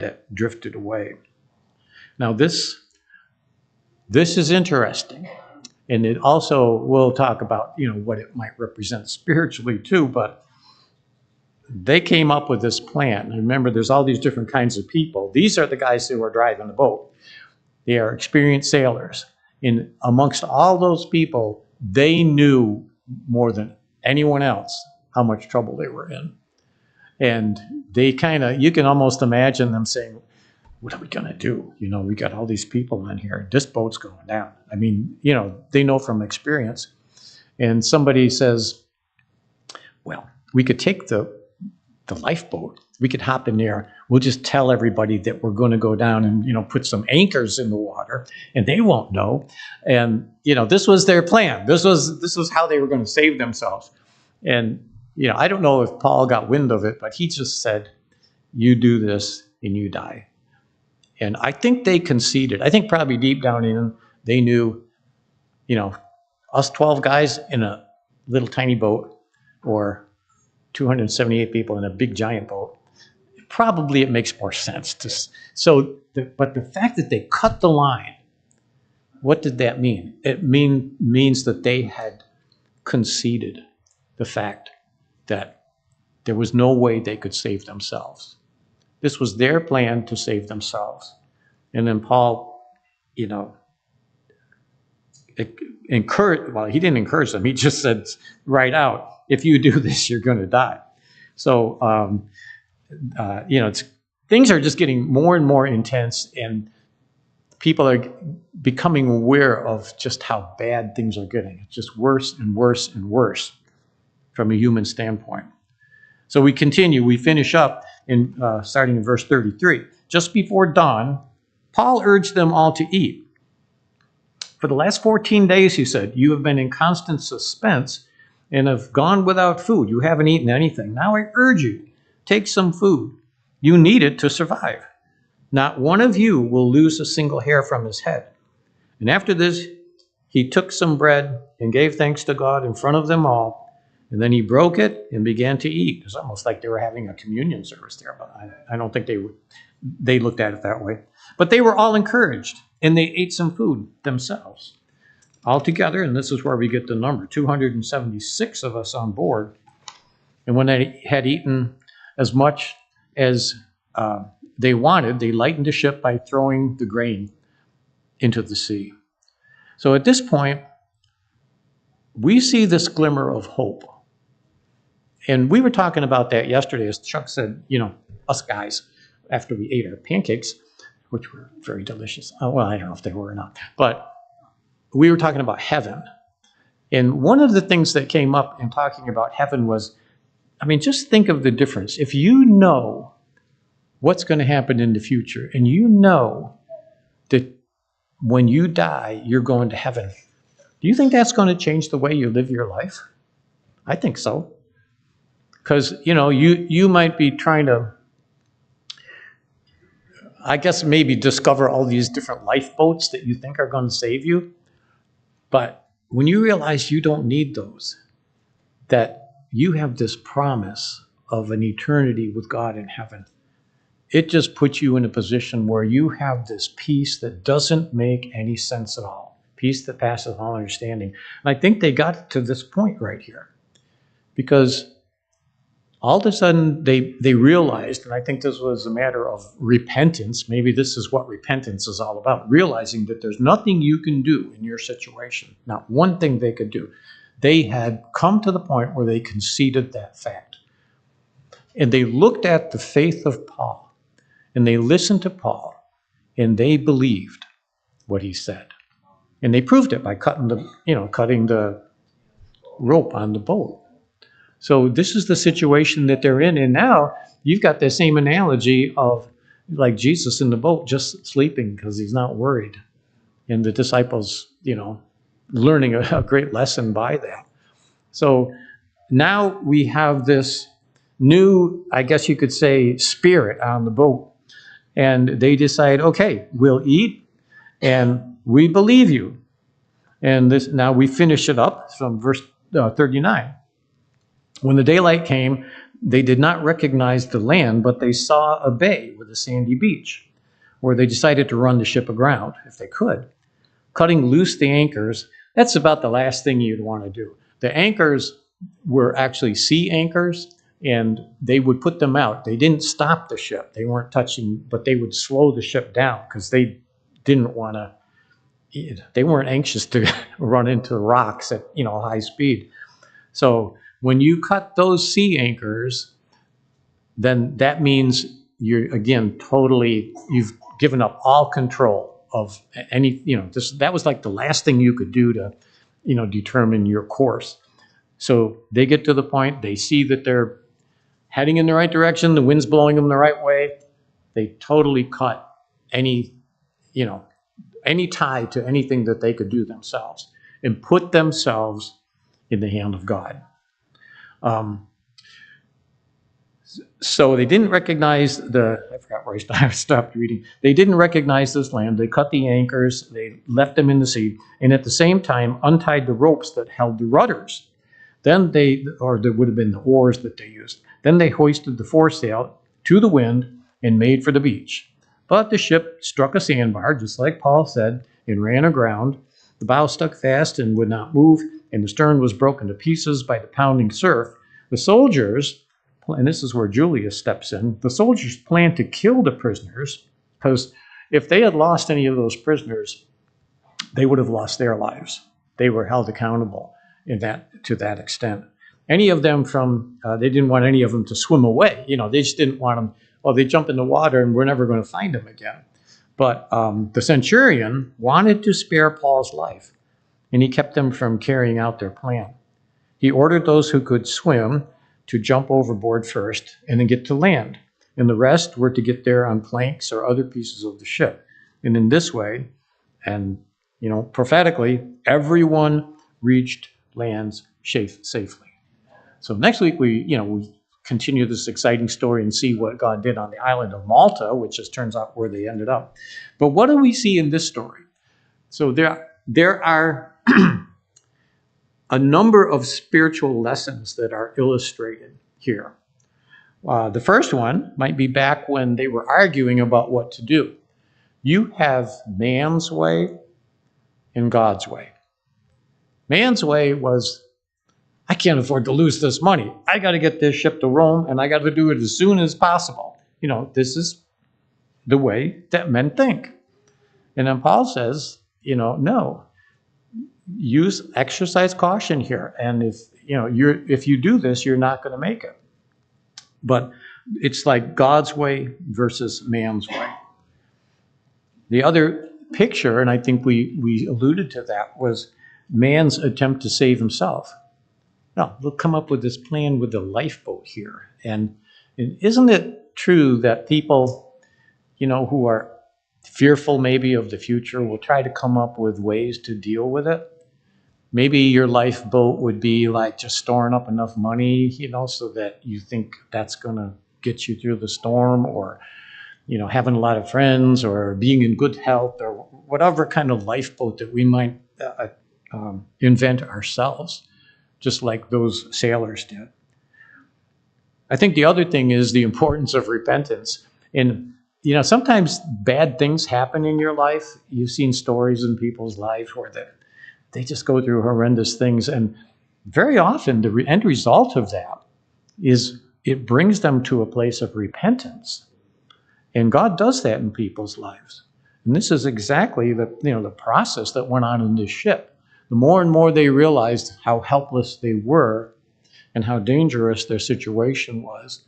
that drifted away. Now this is interesting. And it also, we'll talk about, what it might represent spiritually too, but they came up with this plan. Remember, there's all these different kinds of people. These are the guys who are driving the boat. They are experienced sailors. And amongst all those people, they knew more than anyone else how much trouble they were in. And they you can almost imagine them saying, what are we going to do? We got all these people in here. This boat's going down. I mean, they know from experience. And somebody says, well, we could take the lifeboat. We could hop in there. We'll just tell everybody that we're going to go down and, put some anchors in the water, and they won't know. And, this was their plan. This was how they were going to save themselves. And, I don't know if Paul got wind of it, but he just said, you do this and you die. And I think they conceded. I think probably deep down in, they knew, us 12 guys in a little tiny boat, or 278 people in a big giant boat, probably it makes more sense. But the fact that they cut the line, what did that mean? It means that they had conceded the fact that there was no way they could save themselves. This was their plan to save themselves. And then Paul, encouraged, well, he didn't encourage them. He just said right out, if you do this, you're going to die. So, things are just getting more and more intense, and people are becoming aware of just how bad things are getting. It's just worse and worse and worse from a human standpoint. So we continue. We finish up starting in verse 33. Just before dawn, Paul urged them all to eat. For the last 14 days, he said, you have been in constant suspense and have gone without food. You haven't eaten anything. Now I urge you, take some food. You need it to survive. Not one of you will lose a single hair from his head. And after this, he took some bread and gave thanks to God in front of them all. And then he broke it and began to eat. It's almost like they were having a communion service there, but I don't think they looked at it that way. But they were all encouraged, and they ate some food themselves. Altogether, and this is where we get the number, 276 of us on board. And when they had eaten as much as they wanted, they lightened the ship by throwing the grain into the sea. So at this point, we see this glimmer of hope. And we were talking about that yesterday, as Chuck said, us guys, after we ate our pancakes, which were very delicious. Well, I don't know if they were or not, but we were talking about heaven. And one of the things that came up in talking about heaven was, just think of the difference. If you know what's going to happen in the future, and you know that when you die, you're going to heaven, do you think that's going to change the way you live your life? I think so. Because, you might be trying to, I guess, maybe discover all these different lifeboats that you think are going to save you. But when you realize you don't need those, that you have this promise of an eternity with God in heaven, it just puts you in a position where you have this peace that doesn't make any sense at all. Peace that passes all understanding. And I think they got to this point right here. Because all of a sudden they realized, and I think this was a matter of repentance. Maybe this is what repentance is all about. Realizing that there's nothing you can do in your situation. Not one thing they could do. They had come to the point where they conceded that fact. And they looked at the faith of Paul. And they listened to Paul. And they believed what he said. And they proved it by cutting the rope on the boat. So this is the situation that they're in. And now you've got the same analogy of like Jesus in the boat just sleeping because he's not worried. And the disciples, learning a great lesson by that. So now we have this new, I guess you could say, spirit on the boat. And they decide, okay, we'll eat and we believe you. And now we finish it up from verse 39. When the daylight came, They did not recognize the land, but they saw a bay with a sandy beach, where they decided to run the ship aground if they could. Cutting loose the anchors, that's about the last thing you'd want to do. The anchors were actually sea anchors, and they would put them out. They didn't stop the ship. They weren't touching, but they would slow the ship down because they didn't want to, they weren't anxious to run into the rocks at high speed. So when you cut those sea anchors, then that means you're, again, totally, you've given up all control of any, that was like the last thing you could do to, determine your course. So they get to the point, they see that they're heading in the right direction, the wind's blowing them the right way. They totally cut any, any tie to anything that they could do themselves and put themselves in the hand of God. So they didn't recognize I forgot where I stopped reading. They didn't recognize this land. They cut the anchors, they left them in the sea, and at the same time untied the ropes that held the rudders. Then or there would have been the oars that they used. Then they hoisted the foresail to the wind and made for the beach. But the ship struck a sandbar, just like Paul said, and ran aground. The bow stuck fast and would not move, and the stern was broken to pieces by the pounding surf. The soldiers, and this is where Julius steps in, the soldiers planned to kill the prisoners, because if they had lost any of those prisoners, they would have lost their lives. They were held accountable to that extent. Any of them they didn't want any of them to swim away. They just didn't want them, they jump in the water and we're never going to find them again. But the centurion wanted to spare Paul's life, and he kept them from carrying out their plan. He ordered those who could swim to jump overboard first and then get to land, and the rest were to get there on planks or other pieces of the ship. And in this way, and prophetically, everyone reached lands safely. So next week we continue this exciting story and see what God did on the island of Malta, which just turns out where they ended up. But what do we see in this story? So there are a number of spiritual lessons that are illustrated here. The first one might be back when they were arguing about what to do. You have man's way and God's way. Man's way was, I can't afford to lose this money. I got to get this ship to Rome, and I got to do it as soon as possible. This is the way that men think. And then Paul says, no, exercise caution here. And if you do this, you're not going to make it. But it's like God's way versus man's way. The other picture, and I think we alluded to that, was man's attempt to save himself. No, they'll come up with this plan with the lifeboat here. And isn't it true that people, who are fearful maybe of the future will try to come up with ways to deal with it? Maybe your lifeboat would be like just storing up enough money, so that you think that's going to get you through the storm, or, having a lot of friends, or being in good health, or whatever kind of lifeboat that we might invent ourselves, just like those sailors did. I think the other thing is the importance of repentance. And, sometimes bad things happen in your life. You've seen stories in people's life where they just go through horrendous things. And very often the end result of that is it brings them to a place of repentance. And God does that in people's lives. And this is exactly the process that went on in this ship. The more and more they realized how helpless they were and how dangerous their situation was,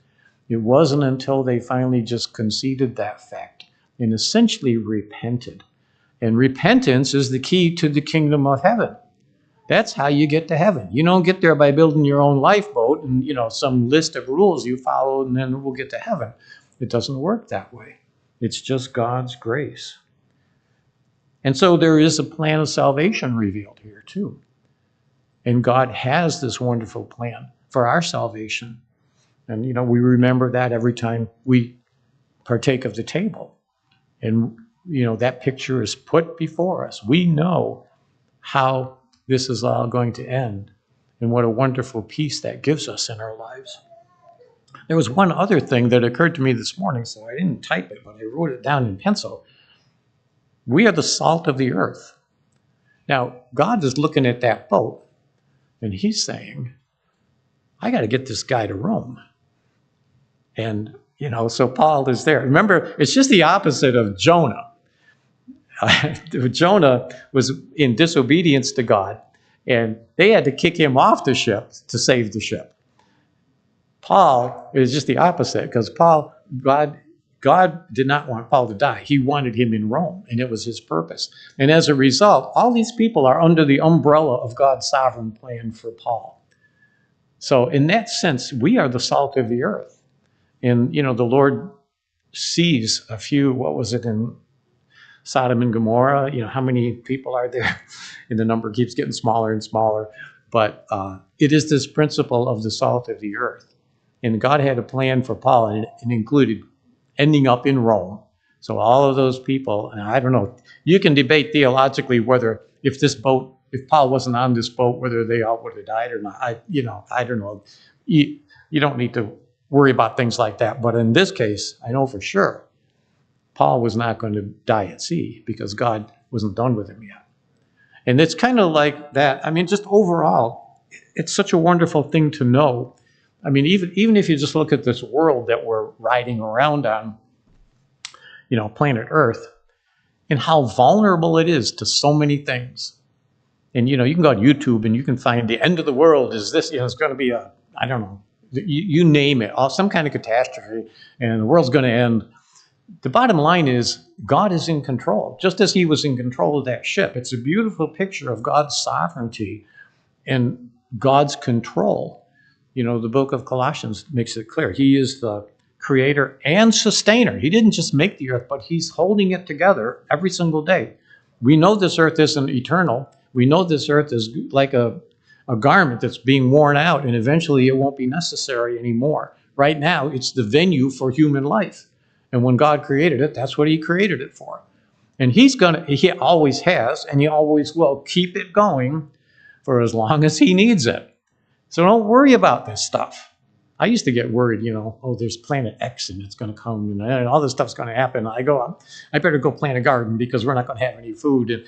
it wasn't until they finally just conceded that fact and essentially repented. And repentance is the key to the kingdom of heaven. That's how you get to heaven. You don't get there by building your own lifeboat and, some list of rules you follow and then we'll get to heaven. It doesn't work that way. It's just God's grace. And so there is a plan of salvation revealed here too. And God has this wonderful plan for our salvation. And, we remember that every time we partake of the table. And, that picture is put before us. We know how this is all going to end and what a wonderful peace that gives us in our lives. There was one other thing that occurred to me this morning, so I didn't type it, but I wrote it down in pencil. We are the salt of the earth. Now, God is looking at that boat, and he's saying, I got to get this guy to Rome. And, so Paul is there. Remember, it's just the opposite of Jonah. Jonah was in disobedience to God, and they had to kick him off the ship to save the ship. Paul is just the opposite, because God did not want Paul to die. He wanted him in Rome, and it was his purpose. And as a result, all these people are under the umbrella of God's sovereign plan for Paul. So in that sense, we are the salt of the earth. And, the Lord sees a few, what was it in Sodom and Gomorrah? How many people are there? And the number keeps getting smaller and smaller. But it is this principle of the salt of the earth. And God had a plan for Paul, and it included ending up in Rome. So all of those people, and I don't know, you can debate theologically whether if Paul wasn't on this boat, whether they all would have died or not. I don't know. You don't need to worry about things like that. But in this case, I know for sure Paul was not going to die at sea because God wasn't done with him yet. And it's kind of like that. I mean, just overall, it's such a wonderful thing to know. I mean, even if you just look at this world that we're riding around on, planet Earth, and how vulnerable it is to so many things. And, you can go to YouTube and you can find the end of the world is this, it's going to be I don't know, you name it, some kind of catastrophe, and the world's going to end. The bottom line is God is in control, just as he was in control of that ship. It's a beautiful picture of God's sovereignty and God's control. The book of Colossians makes it clear. He is the creator and sustainer. He didn't just make the earth, but he's holding it together every single day. We know this earth isn't eternal. We know this earth is like a garment that's being worn out, and eventually it won't be necessary anymore. Right now, it's the venue for human life. And when God created it, that's what he created it for. And he always has, and he always will keep it going for as long as he needs it. So don't worry about this stuff. I used to get worried, there's planet X and it's going to come and all this stuff's going to happen. I better go plant a garden because we're not going to have any food. And